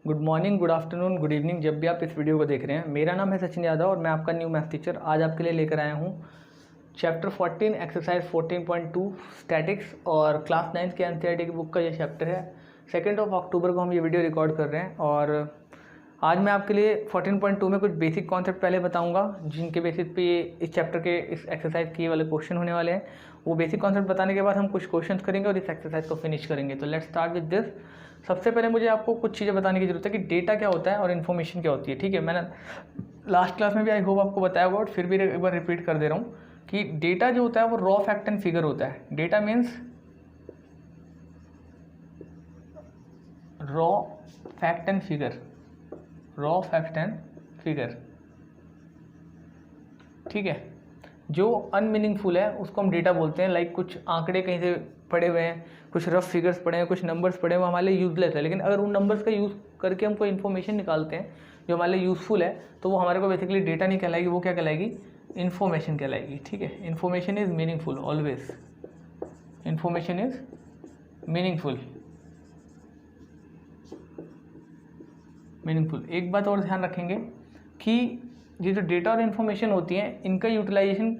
Good morning, good afternoon, good evening, जब भी आप इस वीडियो को देख रहे हैं। मेरा नाम है सचिन यादव और मैं आपका न्यू मैथ टीचर आज आपके लिए लेकर आया हूँ चैप्टर 14 एक्सरसाइज 14.2 स्टैटिक्स और क्लास 9 के एनसीईआरटी की बुक का ये चैप्टर है। 2 अक्टूबर को हम ये वीडियो रिकॉर्ड कर रहे हैं और आज मैं आपके लिए 14.2 में कुछ बेसिक कॉन्सेप्ट पहले बताऊंगा जिनके बेसिस पे इस चैप्टर के इस एक्सरसाइज के वाले क्वेश्चन होने वाले हैं। वो बेसिक कॉन्सेप्ट बताने के बाद हम कुछ क्वेश्चंस करेंगे और इस एक्सरसाइज को फिनिश करेंगे। तो लेट्स स्टार्ट विद दिस। सबसे पहले मुझे आपको कुछ चीज़ें बताने की जरूरत है कि डेटा क्या होता है और इन्फॉर्मेशन क्या होती है। ठीक है, मैंने लास्ट क्लास में भी आई होप आपको बताया होगा और फिर भी एक बार रिपीट कर दे रहा हूँ कि डेटा जो होता है वो रॉ फैक्ट एंड फिगर होता है। Data means raw fact and figure, raw fact and figure. ठीक है, जो अनमीनिंगफुल है उसको हम डेटा बोलते हैं। लाइक कुछ आंकड़े कहीं से पड़े हुए हैं, कुछ रफ फिगर्स पड़े हैं, कुछ नंबर्स पड़े हुए, हमारे लिए यूजलेस है। लेकिन अगर उन नंबर्स का यूज़ करके हम कोई इन्फॉर्मेशन निकालते हैं जो हमारे लिए यूज़फुल है तो वो हमारे को बेसिकली डेटा नहीं कहलाएगी, वो क्या कहलाएगी? इन्फॉर्मेशन कहलाएगी। ठीक है, information is meaningful always, information is meaningful. एक बात और ध्यान रखेंगे कि ये जो डेटा और इन्फॉर्मेशन होती हैं इनका यूटिलाइजेशन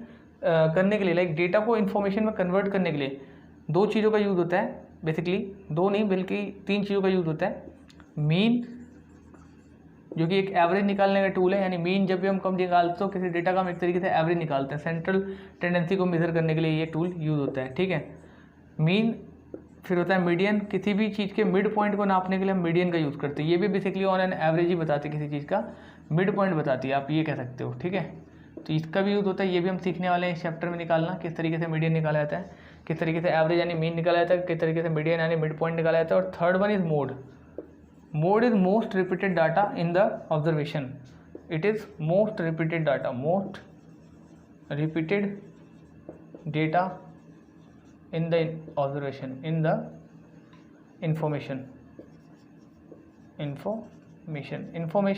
करने के लिए, लाइक डेटा को इन्फॉर्मेशन में कन्वर्ट करने के लिए दो चीज़ों का यूज़ होता है। बेसिकली दो नहीं बल्कि तीन चीज़ों का यूज़ होता है। मीन, जो कि एक एवरेज निकालने का टूल है, यानी मीन जब भी हम कम निकालते हैं तो किसी डेटा का हम एक तरीके से एवरेज निकालते हैं। सेंट्रल टेंडेंसी को मेजर करने के लिए ये टूल यूज़ होता है। ठीक है, मीन। फिर होता है मीडियन, किसी भी चीज़ के मिड पॉइंट को नापने के लिए हम मीडियन का यूज़ करते हैं। ये भी बेसिकली ऑन एन एवरेज ही बताती है, किसी चीज़ का मिड पॉइंट बताती है, आप ये कह सकते हो। ठीक है, तो इसका भी यूज़ होता है। ये भी हम सीखने वाले हैं इस चैप्टर में निकालना, किस तरीके से मीडियन निकाला जाता है, किस तरीके से एवरेज यानी मीन निकाला जाता है, किस तरीके से मीडियन यानी मिड पॉइंट निकाला जाता है। और third one is mode. Mode is most repeated data in the observation. It is most repeated data, most repeated data in the observation, in the information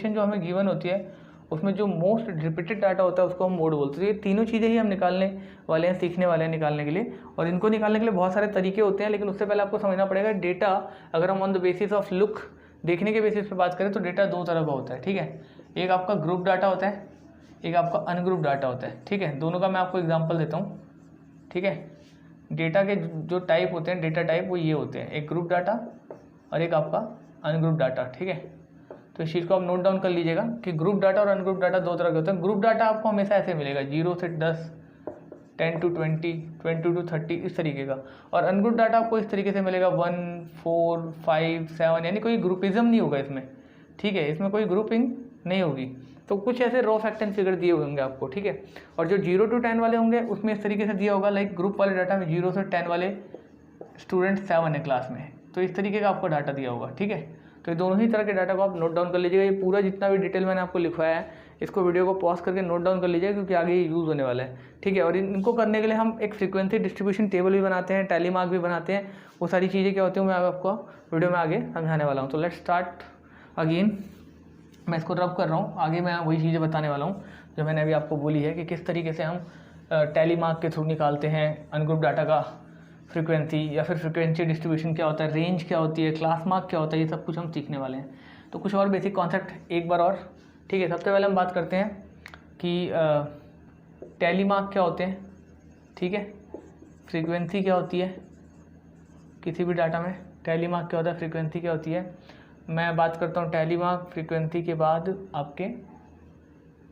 जो हमें गिवन होती है उसमें जो मोस्ट रिपीटेड डाटा होता है उसको हम मोड बोलते हैं। ये तीनों चीज़ें ही हम निकालने वाले हैं, सीखने वाले हैं निकालने के लिए। और इनको निकालने के लिए बहुत सारे तरीके होते हैं, लेकिन उससे पहले आपको समझना पड़ेगा डेटा अगर हम on the basis of look, देखने के बेसिस पे बात करें तो डेटा दो तरह का होता है। ठीक है, एक आपका ग्रुप डाटा होता है, एक आपका अनग्रुप डाटा होता है। ठीक है, दोनों का मैं आपको एग्जाम्पल देता हूँ। ठीक है, डेटा के जो टाइप होते हैं, डेटा टाइप वो ये होते हैं, एक ग्रुप डाटा और एक आपका अनग्रुप डाटा। ठीक है, तो इस चीज़ को आप नोट डाउन कर लीजिएगा कि ग्रुप डाटा और अनग्रुप डाटा दो तरह के होते हैं। ग्रुप डाटा आपको हमेशा ऐसे मिलेगा 0 से 10, 10 to 20, 20 to 30 इस तरीके का। और अनग्रुप डाटा आपको इस तरीके से मिलेगा 1, 4, 5, 7, यानी कोई ग्रुपिज्म नहीं होगा इसमें। ठीक है, इसमें कोई ग्रुपिंग नहीं होगी। तो कुछ ऐसे रॉ फैक्ट एंड फिगर दिए होंगे आपको। ठीक है, और जो 0 to 10 वाले होंगे उसमें इस तरीके से दिया होगा, लाइक ग्रुप वाले डाटा में 0 से 10 वाले स्टूडेंट 7 है क्लास में, तो इस तरीके का आपको डाटा दिया होगा। ठीक है, तो ये दोनों ही तरह के डाटा को आप नोट डाउन कर लीजिएगा। ये पूरा जितना भी डिटेल मैंने आपको लिखवाया है इसको वीडियो को पॉज करके नोट डाउन कर लीजिएगा, क्योंकि आगे ये यूज़ होने वाला है। ठीक है, और इनको करने के लिए हम एक फ्रीक्वेंसी डिस्ट्रीब्यूशन टेबल भी बनाते हैं, टैली मार्क भी बनाते हैं। वो सारी चीज़ें क्या होती हैं मैं आपको वीडियो में आगे समझाने वाला हूँ। तो लेट्स स्टार्ट अगेन। मैं इसको रब कर रहा हूँ, आगे मैं वही चीज़ें बताने वाला हूँ जो मैंने अभी आपको बोली है कि किस तरीके से हम टैली मार्क के थ्रू निकालते हैं अनग्रुप डाटा का फ्रीक्वेंसी, या फिर फ्रीक्वेंसी डिस्ट्रीब्यूशन क्या होता है, रेंज क्या होती है, क्लास मार्क क्या होता है, ये सब कुछ हम सीखने वाले हैं। तो कुछ और बेसिक कॉन्सेप्ट एक बार और। ठीक है, सबसे पहले हम बात करते हैं कि टैली मार्क क्या होते हैं। ठीक है, फ्रीक्वेंसी क्या होती है किसी भी डाटा में, टैली मार्क क्या होता है, फ्रीक्वेंसी क्या होती है। मैं बात करता हूँ टैली मार्क, फ्रीक्वेंसी के बाद आपके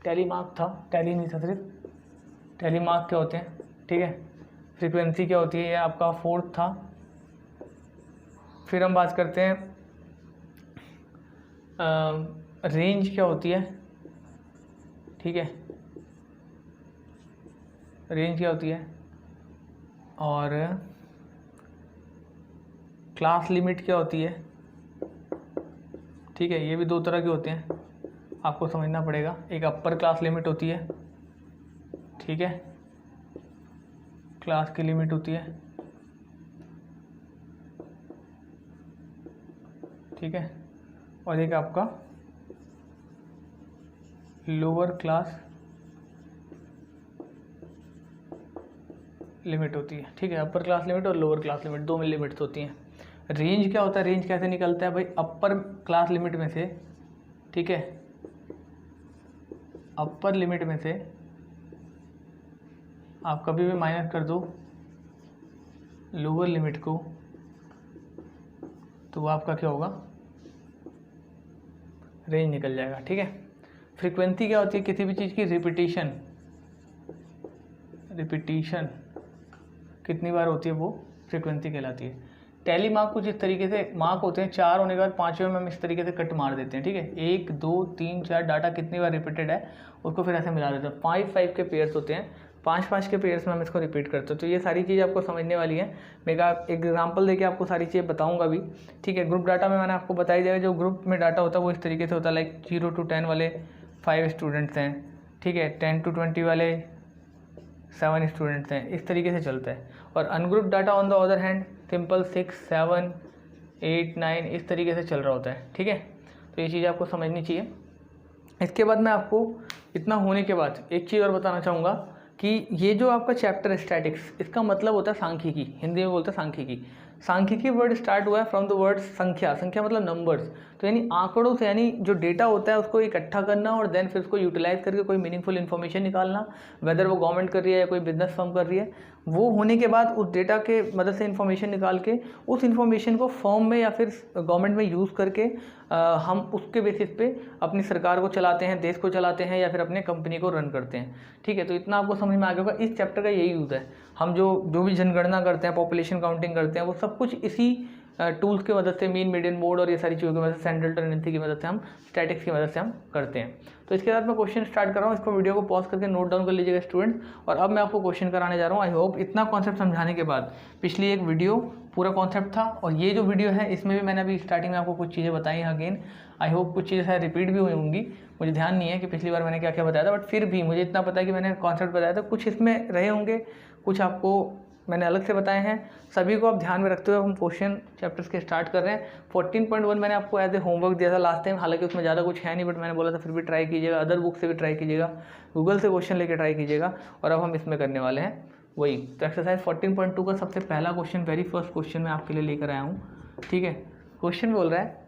टैली मार्क था, टैली नहीं था सिर्फ, टैली मार्क क्या होते हैं। ठीक है, फ्रीक्वेंसी क्या होती है, ये आपका फोर्थ था। फिर हम बात करते हैं रेंज क्या होती है। ठीक है, रेंज क्या होती है। और क्लास लिमिट क्या होती है। ठीक है, ये भी दो तरह के होते हैं, आपको समझना पड़ेगा। एक अपर क्लास लिमिट होती है, ठीक है, क्लास की लिमिट होती है। ठीक है, और एक आपका लोअर क्लास लिमिट होती है। ठीक है, अपर क्लास लिमिट और लोअर क्लास लिमिट, दो में लिमिट्स होती हैं। रेंज क्या होता है, रेंज कैसे निकलता है भाई, अपर क्लास लिमिट में से, ठीक है, अपर लिमिट में से आप कभी भी माइनस कर दो लोअर लिमिट को, तो वो आपका क्या होगा, रेंज निकल जाएगा, ठीक है। फ्रीक्वेंसी क्या होती है, किसी भी चीज़ की रिपीटिशन, रिपीटिशन कितनी बार होती है वो फ्रीक्वेंसी कहलाती है। टैली मार्क कुछ इस तरीके से मार्क होते हैं, 4 होने के बाद 5वें में हम इस तरीके से कट मार देते हैं, ठीक है। 1 2 3 4 डाटा कितनी बार रिपीटेड है उसको फिर ऐसे मिला देते हैं। 5 के पेयर्स होते हैं, 5 के पेयर्स में हम इसको रिपीट करते हैं। तो ये सारी चीज़ आपको समझने वाली है। मैं एक एग्जाम्पल देके आपको सारी चीज़ें बताऊंगा भी, ठीक है। ग्रुप डाटा में मैंने आपको बताई जाएगा, जो ग्रुप में डाटा होता है वो इस तरीके से होता है, लाइक 0 to 10 वाले 5 स्टूडेंट्स हैं, ठीक है, 10 to 20 वाले 7 स्टूडेंट्स हैं, इस तरीके से चलता है। और ungroup data on the other hand simple 6 7 8 9 इस तरीके से चल रहा होता है, ठीक है। तो ये चीज़ आपको समझनी चाहिए। इसके बाद मैं आपको इतना होने के बाद एक चीज़ और बताना चाहूँगा कि ये जो आपका चैप्टर है स्टैटिक्स, इसका मतलब होता है सांख्यिकी, हिंदी में बोलते हैं सांख्यिकी। सांख्यिकी वर्ड स्टार्ट हुआ है फ्रॉम द वर्ड संख्या, संख्या मतलब नंबर्स, तो यानी आंकड़ों से, यानी जो डेटा होता है उसको इकट्ठा करना और देन फिर उसको यूटिलाइज करके कोई मीनिंगफुल इन्फॉर्मेशन निकालना, वेदर वो गवर्नमेंट कर रही है या कोई बिजनेस फर्म कर रही है, वो होने के बाद उस डेटा के मदद से इन्फॉर्मेशन निकाल के उस इन्फॉर्मेशन को फर्म में या फिर गवर्नमेंट में यूज़ करके हम उसके बेसिस पे अपनी सरकार को चलाते हैं, देश को चलाते हैं या फिर अपने कंपनी को रन करते हैं, ठीक है। तो इतना आपको समझ में आ गया होगा। इस चैप्टर का यही यूज़ है, हम जो भी जनगणना करते हैं, पॉपुलेशन काउंटिंग करते हैं, वो सब कुछ इसी टूल्स की मदद से, मीन मीडियन मोड और ये सारी चीज़ों की मदद से, सेंट्रल टेंडेंसी की मदद से, हम स्टैटिक्स की मदद से हम करते हैं। तो इसके साथ मैं क्वेश्चन स्टार्ट कर रहा हूँ, इसको वीडियो को पॉज करके नोट डाउन कर लीजिएगा स्टूडेंट। और अब मैं आपको क्वेश्चन कराने जा रहा हूँ। आई होप इतना कॉन्सेप्ट समझाने के बाद, पिछली एक वीडियो पूरा कॉन्सेप्ट था और ये जो वीडियो है इसमें भी मैंने अभी स्टार्टिंग में आपको कुछ चीज़ें बताई हैं। अगेन आई होप कुछ चीज़ें शायद रिपीट भी हुई होंगी, मुझे ध्यान नहीं है कि पिछली बार मैंने क्या क्या बताया था, बट फिर भी मुझे इतना पता है कि मैंने कॉन्सेप्ट बताया था, कुछ इसमें रहे होंगे, कुछ आपको मैंने अलग से बताए हैं। सभी को आप ध्यान में रखते हुए हम क्वेश्चन चैप्टर्स के स्टार्ट कर रहे हैं। 14.1 मैंने आपको एज ए होमवर्क दिया था लास्ट टाइम, हालांकि उसमें ज़्यादा कुछ है नहीं, बट मैंने बोला था फिर भी ट्राई कीजिएगा, अदर बुक से भी ट्राई कीजिएगा, गूगल से क्वेश्चन लेके ट्राई कीजिएगा। और अब हम इसमें करने वाले हैं वही, तो एक्सरसाइज 14.2 का सबसे पहला क्वेश्चन, वेरी फर्स्ट क्वेश्चन मैं आपके लिए लेकर आया हूँ, ठीक है। क्वेश्चन बोल रहा है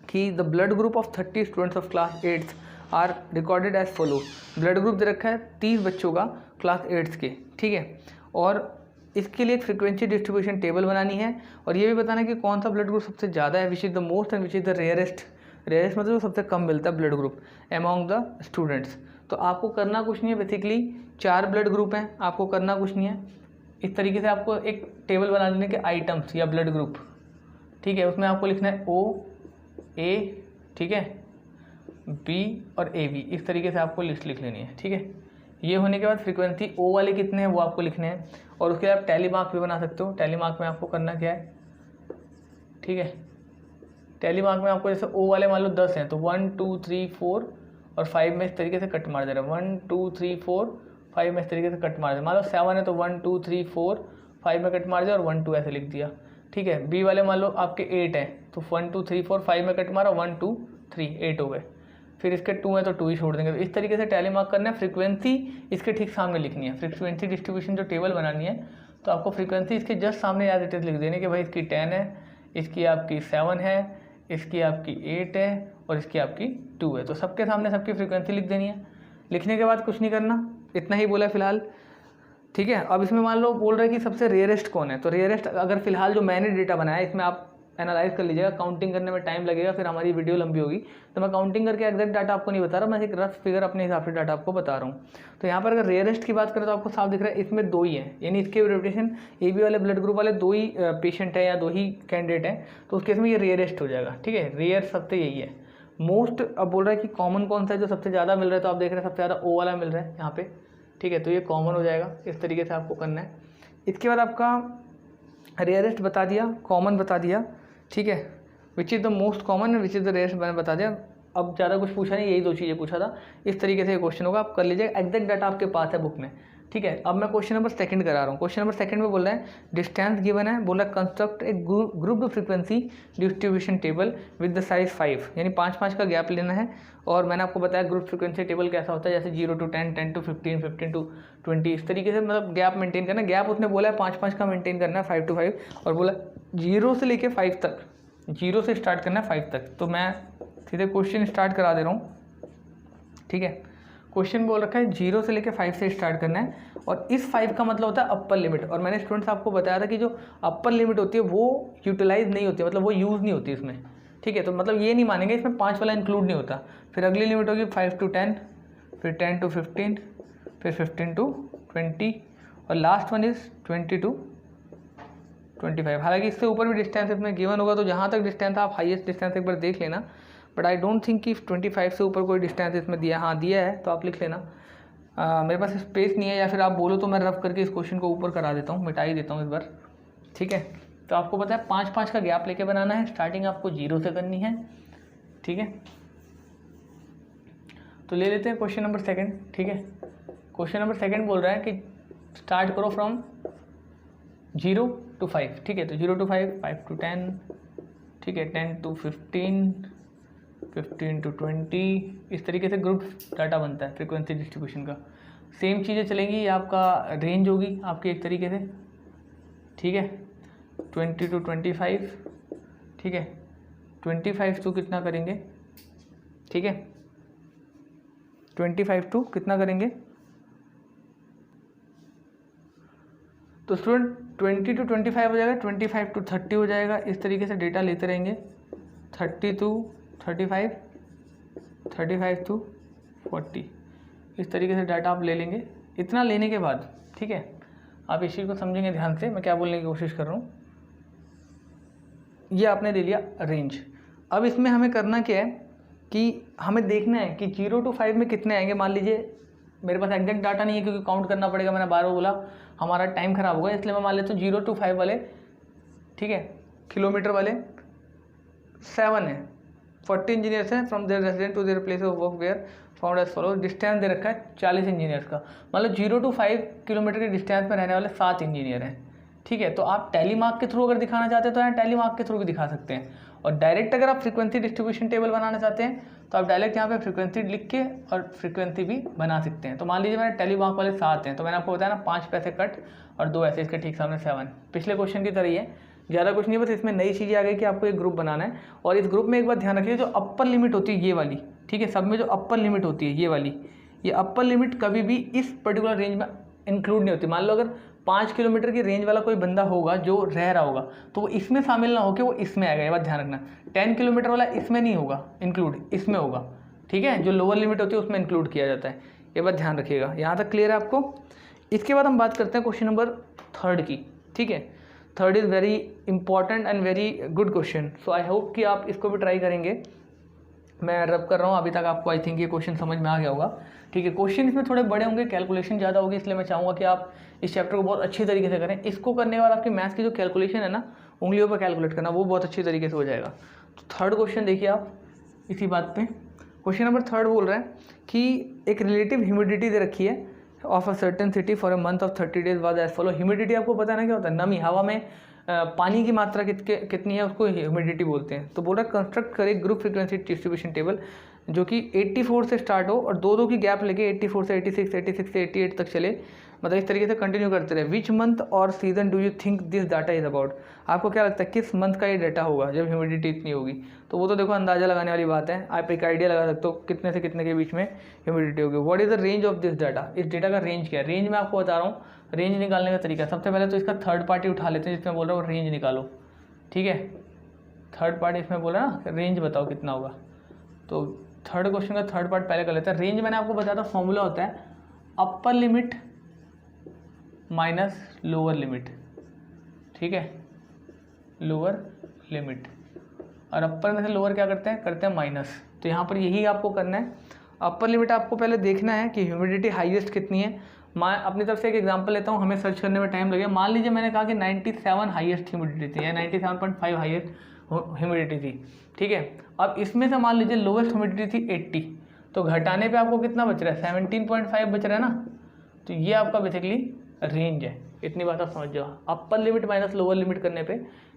कि the blood group of 30 students of class 8 are recorded as follow. Blood group दे रखा है 30 बच्चों का क्लास 8 के, ठीक है। और इसके लिए एक फ्रीक्वेंसी डिस्ट्रीब्यूशन टेबल बनानी है और ये भी बताना है कि कौन सा ब्लड ग्रुप सबसे ज़्यादा है, which is the most and which is the rarest. Rarest मतलब सबसे कम मिलता है blood group among the students. तो आपको करना कुछ नहीं है, बेसिकली 4 ब्लड ग्रुप हैं, आपको करना कुछ नहीं है। इस तरीके से आपको एक टेबल बना लेने के आइटम्स या ब्लड ग्रुप, ठीक है। उसमें आपको लिखना है ओ ए, ठीक है, बी और ए बी, इस तरीके से आपको लिस्ट लिख लेनी है, ठीक है। ये होने के बाद फ्रीक्वेंसी ओ वाले कितने हैं वो आपको लिखने हैं और उसके बाद आप टैली मार्क भी बना सकते हो। टैली मार्क में आपको करना क्या है, ठीक है। टैली मार्क में आपको जैसे ओ वाले मान लो 10 हैं तो 1 2 3 4 और 5 में इस तरीके से कट मार दे रहा है, 1 2 3 4 5 में इस तरीके से कट मार दे। मान लो 7 है तो 1 2 3 4 5 में कट मार दिया और 1 2 ऐसे लिख दिया, ठीक है। बी वाले मान लो आपके 8 हैं तो 1 2 3 4 5 में कट मारा, 1 2 3 8 हो गए। फिर इसके 2 है तो 2 ही छोड़ देंगे। तो इस तरीके से टैली मार्क करना है। फ्रीक्वेंसी इसके ठीक सामने लिखनी है, फ्रीक्वेंसी डिस्ट्रीब्यूशन जो टेबल बनानी है, तो आपको फ्रीक्वेंसी इसके जस्ट सामने याद इट इज़ लिख देने कि भाई इसकी 10 है, इसकी आपकी 7 है, इसकी आपकी 8 है और इसकी आपकी 2 है। तो सबके सामने सबकी फ्रीक्वेंसी लिख देनी है। लिखने के बाद कुछ नहीं करना, इतना ही बोला फिलहाल, ठीक है। अब इसमें मान लो बोल रहे हैं कि सबसे रेयरेस्ट कौन है, तो रेयरेस्ट अगर फिलहाल जो मैंने डेटा बनाया इसमें आप एनालाइज कर लीजिएगा। काउंटिंग करने में टाइम लगेगा, फिर हमारी वीडियो लंबी होगी, तो मैं काउंटिंग करके एग्जैक्ट डाटा आपको नहीं बता रहा, मैं एक रफ फिगर अपने हिसाब से डाटा आपको बता रहा हूँ। तो यहाँ पर अगर रेयरेस्ट की बात करें तो आपको साफ दिख रहा है इसमें 2 ही हैं, यानी इसके रेपुटेशन ए बी वाले ब्लड ग्रुप वाले 2 ही पेशेंट है या 2 ही कैंडिडेट हैं, तो उस केस में ये रेयरेस्ट हो जाएगा, ठीक है। रेयर सबसे यही है। मोस्ट अब बोल रहा है कि कॉमन कौन सा है जो सबसे ज़्यादा मिल रहा है, तो आप देख रहे हैं सबसे ज़्यादा ओ वाला मिल रहा है यहाँ पे, ठीक है। तो ये कॉमन हो जाएगा, इस तरीके से आपको करना है। इसके बाद आपका रेयरेस्ट बता दिया, कॉमन बता दिया, ठीक है, which is the most common and which is the rarest मैंने बता दिया। अब ज़्यादा कुछ पूछा नहीं, यही 2 चीज़ें पूछा था। इस तरीके से क्वेश्चन होगा, आप कर लीजिएगा। एग्जैक्ट डाटा आपके पास है बुक में, ठीक है। अब मैं क्वेश्चन नंबर सेकंड करा रहा हूँ। क्वेश्चन नंबर सेकंड में बोल रहा है डिस्टेंस गिवन है, बोला construct A group frequency distribution table with the size 5, यानी 5-5 का गैप लेना है। और मैंने आपको बताया ग्रुप फ्रीक्वेंसी टेबल कैसा होता है, जैसे 0 to 10, 10 to 15, 15 to 20, इस तरीके से मतलब गैप मेंटेन करना। गैप उसने बोला है 5-5 का मेंटेन करना है, 5 to 5, और बोला 0 से लेके 5 तक, 0 से स्टार्ट करना है 5 तक। तो मैं सीधे क्वेश्चन स्टार्ट करा दे रहा हूँ, ठीक है। क्वेश्चन बोल रखा है 0 से लेकर 5 से स्टार्ट करना है, और इस 5 का मतलब होता है अपर लिमिट। और मैंने स्टूडेंट्स आपको बताया था कि जो अपर लिमिट होती है वो यूटिलाइज नहीं होती है, मतलब वो यूज़ नहीं होती इसमें, ठीक है। तो मतलब ये नहीं मानेंगे इसमें 5 वाला इंक्लूड नहीं होता। फिर अगली लिमिट होगी 5 to 10, फिर 10 to 15, फिर 15 to 20, और लास्ट वन इज़ 20 to 25। हालांकि इससे ऊपर भी डिस्टेंस इसमें गिवन होगा, तो जहाँ तक डिस्टेंस आप हाईएस्ट डिस्टेंस एक बार देख लेना, बट आई डोंट थिंक कि 25 से ऊपर कोई डिस्टेंस इसमें दिया, हाँ दिया है तो आप लिख लेना। मेरे पास स्पेस नहीं है, या फिर आप बोलो तो मैं रफ करके इस क्वेश्चन को ऊपर करा देता हूँ, मिटा ही देता हूँ इस बार, ठीक है। तो आपको पता है 5-5 का गैप लेके बनाना है, स्टार्टिंग आपको 0 से करनी है, ठीक है। तो ले लेते हैं क्वेश्चन नंबर सेकंड, ठीक है। क्वेश्चन नंबर सेकंड बोल रहा है कि स्टार्ट करो फ्रॉम 0 to 5, ठीक है। तो 0 to 5, 5 to 10, ठीक है, 10 to 15, 15 to 20, इस तरीके से ग्रुप डाटा बनता है फ्रीक्वेंसी डिस्ट्रीब्यूशन का। सेम चीज़ें चलेंगी, ये आपका रेंज होगी आपकी एक तरीके से, ठीक है। 20 to 25, ठीक है, 25 to कितना करेंगे, ठीक है, 25 to कितना करेंगे, तो स्टूडेंट 20 to 25 हो जाएगा, 25 to 30 हो जाएगा। इस तरीके से डेटा लेते रहेंगे, 30 to 35, 35 to 40, इस तरीके से डाटा आप ले लेंगे। इतना लेने के बाद, ठीक है, आप इस चीज़ को समझेंगे ध्यान से, मैं क्या बोलने की कोशिश कर रहा हूँ। ये आपने ले लिया रेंज। अब इसमें हमें करना क्या है कि हमें देखना है कि 0 to 5 में कितने आएंगे। मान लीजिए मेरे पास एग्जैक्ट डाटा नहीं है क्योंकि काउंट करना पड़ेगा, मैंने 12 बोला, हमारा टाइम ख़राब होगा, इसलिए मैं मान लेता हूँ 0 to 5 वाले, ठीक है, किलोमीटर वाले 7 है। 40 इंजीनियर्स हैं from their resident to their place of work were found as follow. Distance दे रखा है 40 इंजीनियर्स का, मतलब 0 to 5 किलोमीटर के डिस्टेंस में रहने वाले 7 इंजीनियर हैं, ठीक है। तो आप टेलीमार्क के थ्रू अगर दिखाना चाहते हैं तो यहाँ टेलीमार्क के थ्रू भी दिखा सकते हैं, और डायरेक्ट अगर आप फ्रीक्वेंसी डिस्ट्रीब्यूशन टेबल बनाना चाहते हैं तो आप डायरेक्ट यहाँ पे फ्रीक्वेंसी लिख के और फ्रीक्वेंसी भी बना सकते हैं। तो मान लीजिए मैंने टेलीमार्क वाले 7 हैं, तो मैंने आपको बताया ना 5 पैसे कट और 2 ऐसे, इसके ठीक सामने 7। पिछले क्वेश्चन की तरह ही है, ज़्यादा कुछ नहीं है, बस इसमें नई चीज़ें आ गई कि आपको एक ग्रुप बनाना है। और इस ग्रुप में एक बात ध्यान रखिए, जो अपर लिमिट होती है ये वाली, ठीक है, सब में जो अपर लिमिट होती है ये वाली, ये अपर लिमिट कभी भी इस पर्टिकुलर रेंज में इंक्लूड नहीं होती। मान लो अगर 5 किलोमीटर की रेंज वाला कोई बंदा होगा जो रह रहा होगा, तो वो इसमें शामिल ना होकर वो इसमें आएगा, ये बात ध्यान रखना। 10 किलोमीटर वाला इसमें नहीं होगा इंक्लूड, इसमें होगा, ठीक है। जो लोअर लिमिट होती है उसमें इंक्लूड किया जाता है, ये बात ध्यान रखिएगा। यहाँ तक क्लियर है आपको। इसके बाद हम बात करते हैं क्वेश्चन नंबर 3 की, ठीक है। 3 is very important and very good question, so I hope कि आप इसको भी ट्राई करेंगे। मैं रब कर रहा हूँ, अभी तक आपको आई थिंक ये क्वेश्चन समझ में आ गया होगा, ठीक है। क्वेश्चन इसमें थोड़े बड़े होंगे, कैलकुलेशन ज़्यादा होगी, इसलिए मैं चाहूँगा कि आप इस चैप्टर को बहुत अच्छी तरीके से करें। इसको करने के बाद आपकी मैथ्स की जो कैलकुलेशन है ना, उंगलियों पर कैलकुलेट करना, वो बहुत अच्छी तरीके से हो जाएगा। तो 3rd क्वेश्चन देखिए आप इसी बात पे। क्वेश्चन नंबर 3 बोल रहा है कि एक रिलेटिव ह्यूमिडिटी दे रखी है of a certain city for a month of 30 days was as follow. Humidity आपको पता है ना क्या होता है, नमी, हवा में पानी की मात्रा कितनी है उसको ह्यूमिडिटी बोलते हैं। तो बोल रहा है कंस्ट्रक्ट करे ग्रुप फ्रीक्वेंसी डिस्ट्रीब्यूशन टेबल जो कि 84 से स्टार्ट हो और 2-2 की गैप लेके 84 से 86, 86 से 88 तक चले, मतलब इस तरीके से कंटिन्यू करते रहे। विच मंथ और season do you think this data is about. आपको क्या लगता है किस मंथ का ये डाटा होगा जब ह्यूमिडिटी इतनी होगी। तो वो तो देखो अंदाज़ा लगाने वाली बात है, आप एक आइडिया लगा सकते हो कितने से कितने के बीच में ह्यूमिडिटी होगी। What is the range of this data, इस डेटा का रेंज क्या है। रेंज मैं आपको बता रहा हूँ, रेंज निकालने का तरीका। सबसे पहले तो इसका थर्ड पार्टी उठा लेते हैं जिसमें बोल रहा हूँ रेंज निकालो, ठीक है। थर्ड पार्टी इसमें बोला ना रेंज बताओ कितना होगा, तो थर्ड क्वेश्चन का थर्ड पार्ट पहले कर लेते हैं। रेंज मैंने आपको बताया था फॉर्मूला होता है upper limit minus lower limit, ठीक है, लोअर लिमिट। और अपर में से लोअर क्या करते हैं माइनस। तो यहाँ पर यही आपको करना है। अपर लिमिट आपको पहले देखना है कि ह्यूमिडिटी हाईएस्ट कितनी है। मैं अपनी तरफ से एक एग्जांपल लेता हूँ, हमें सर्च करने में टाइम लगेगा। मान लीजिए मैंने कहा कि 97 हाईएस्ट ह्यूमिडिटी थी या 97.5 हाईएस्ट ह्यूमिडिटी थी, ठीक है। अब इसमें से मान लीजिए लोवेस्ट ह्यूमिडिटी थी 80, तो घटाने पे आपको कितना बच रहा है 17.5 बच रहा है ना। तो तो ये आपका बेसिकली रेंज है, इतनी बात आप समझ जाओ। Upper limit minus lower limit करने पे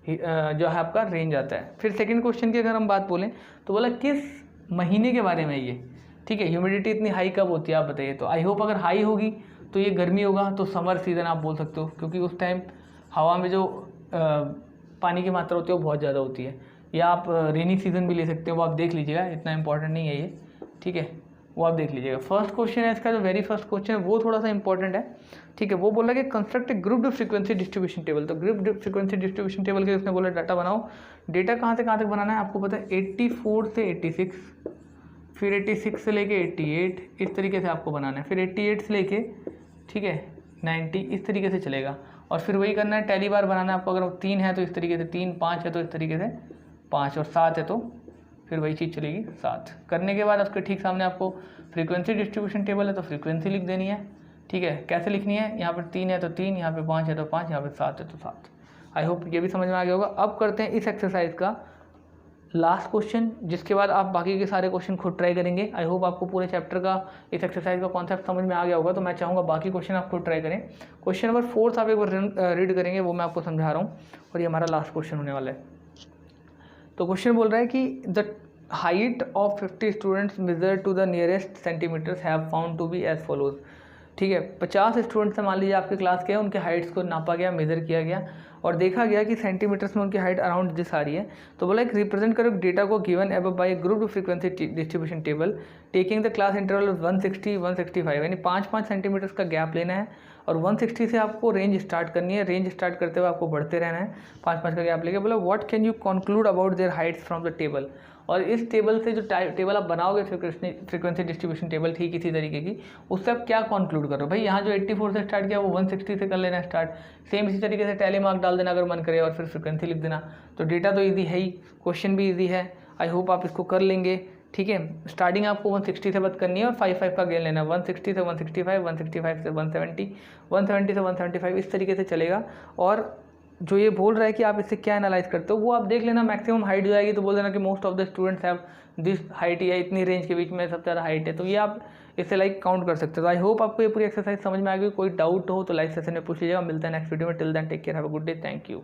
जो है आपका रेंज आता है। फिर सेकंड क्वेश्चन की अगर हम बात बोलें तो बोला किस महीने के बारे में ये, ठीक है, ह्यूमिडिटी इतनी हाई कब होती है आप बताइए। तो आई होप अगर हाई होगी तो ये गर्मी होगा, तो समर सीज़न आप बोल सकते हो, क्योंकि उस टाइम हवा में जो पानी की मात्रा होती है वो बहुत ज़्यादा होती है। या आप रेनी सीज़न भी ले सकते हो, वो आप देख लीजिएगा, इतना इंपॉर्टेंट नहीं है ये, ठीक है, वो आप देख लीजिएगा। फर्स्ट क्वेश्चन है इसका, जो वेरी फर्स्ट क्वेश्चन है वो थोड़ा सा इंपॉर्टेंट है, ठीक है। वो बोला कि कंस्ट्रक्ट ए ग्रुप्ड फ्रीक्वेंसी डिस्ट्रीब्यूशन टेबल। तो ग्रुप्ड फ्रीक्वेंसी डिस्ट्रीब्यूशन टेबल के उसने बोला डाटा बनाओ। डेटा कहाँ से कहाँ तक बनाना है आपको पता है, 84 से 86, फिर 86 से लेके 88, इस तरीके से आपको बनाना है। फिर 88 से लेके, ठीक है, 90, इस तरीके से चलेगा। और फिर वही करना है, टैली बार बनाना है आपको। अगर 3 है तो इस तरीके से 3, 5 है तो इस तरीके से 5, और 7 है तो फिर वही चीज़ चलेगी 7। करने के बाद उसके ठीक सामने आपको फ्रीक्वेंसी डिस्ट्रीब्यूशन टेबल है तो फ्रीक्वेंसी लिख देनी है, ठीक है। कैसे लिखनी है, यहाँ पर 3 है तो 3, यहाँ पे 5 है तो 5, यहाँ पे 7 है तो 7। आई होप ये भी समझ में आ गया होगा। अब करते हैं इस एक्सरसाइज का लास्ट क्वेश्चन, जिसके बाद आप बाकी के सारे क्वेश्चन खुद ट्राई करेंगे। आई होप आपको पूरे चैप्टर का इस एक्सरसाइज का कॉन्सेप्ट समझ में आ गया होगा। तो मैं चाहूँगा बाकी क्वेश्चन आप खुद ट्राई करें। क्वेश्चन नंबर 4 आप एक बार रीड करेंगे, वो मैं आपको समझा रहा हूँ, और ये हमारा लास्ट क्वेश्चन होने वाला है। तो क्वेश्चन बोल रहा है कि the height of 50 students measure to the nearest centimetres have found to be as follows. ठीक है, 50 स्टूडेंट्स मान लीजिए आपके क्लास के हैं, उनके हाइट्स को नापा गया, मेज़र किया गया और देखा गया कि सेंटीमीटर्स में उनकी हाइट अराउंड दिस आ रही है। तो बोला एक रिप्रेजेंट करो डेटा को given above bye group frequency distribution table taking the class interval 160 165, यानी 5-5 सेंटीमीटर्स का गैप लेना है और 160 से आपको रेंज स्टार्ट करनी है। रेंज स्टार्ट करते हुए आपको बढ़ते रहना है 5-5 का गैप लेके। बोला what can you conclude about their Heights from the table. और इस टेबल से जो टेबल आप बनाओगे फ्रीक्वेंसी डिस्ट्रीब्यूशन टेबल ठीक इसी तरीके की, उससे आप क्या कंक्लूड करो। भाई यहाँ जो 84 से स्टार्ट किया वो 160 से कर लेना स्टार्ट, सेम इसी तरीके से टैली मार्क डाल देना अगर मन करे और फिर फ्रीक्वेंसी लिख देना। तो डेटा तो ईजी है ही, क्वेश्चन भी ईजी है। आई होप आप इसको कर लेंगे। ठीक है, स्टार्टिंग आपको 160 से बात करनी है और 5-5 का गेन लेना है। 160 से 165, 165 से 170, 170 से 175, इस तरीके से चलेगा। और जो ये बोल रहा है कि आप इससे क्या एनालाइज करते हो वो आप देख लेना। मैक्सिमम हाइट जो आएगी तो बोल देना कि most of the students have this height, या इतनी रेंज के बीच में सबसे ज़्यादा हाइट है। तो ये आप इससे लाइक काउंट कर सकते हो। तो आई होप आपको ये पूरी एक्सरसाइज समझ में आ गई। कोई डाउट हो तो लाइव सेशन में पूछ लीजिएगा। मिलता है नेक्स्ट वीडियो में। Till then take care, have a good day, thank you.